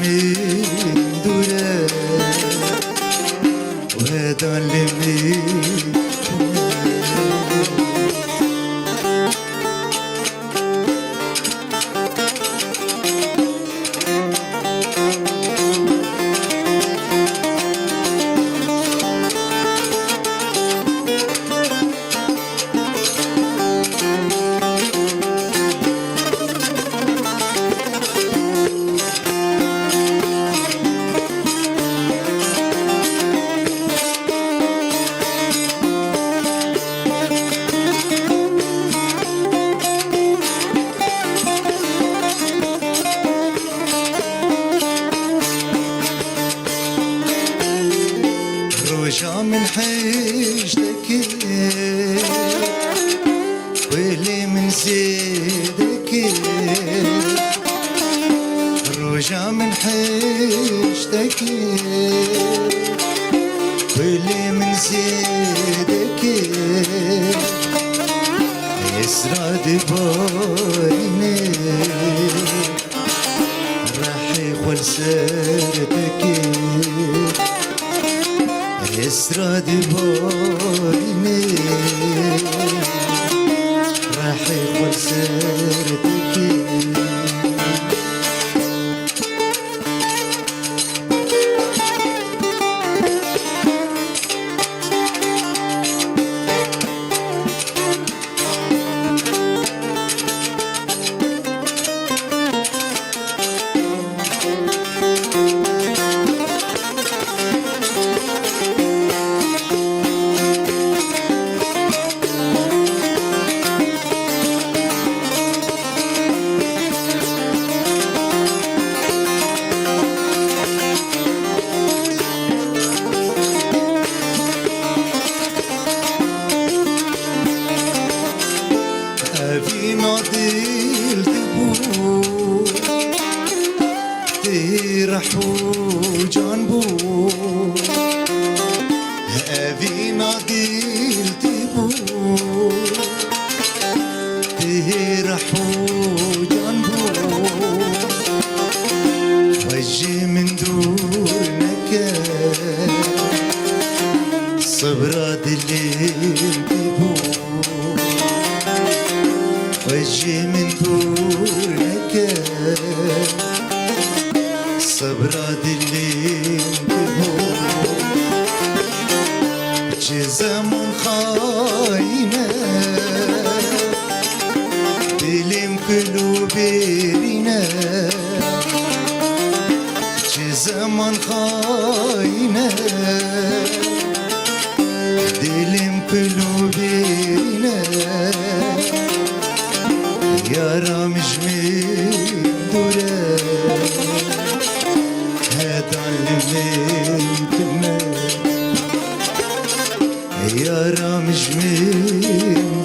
مجمي دوره وهذا اللي رجع من حجتك واللي من زيدك رجع من حجتك واللي من زيدك يسرد بارني راح يخول سردك يسرد بارني راح يخول سردك في ناضل تبو ترحو جانبو في ناضل تبو ترحو جانبو وجه من دونك صبرات اللي تبو وجه من دونك صبرات اللي تبو جزم خاينة بلم قلوبنا جزم خاينة بلم قلوبنا يا رامج من دوره هذا اللي من يا رامج من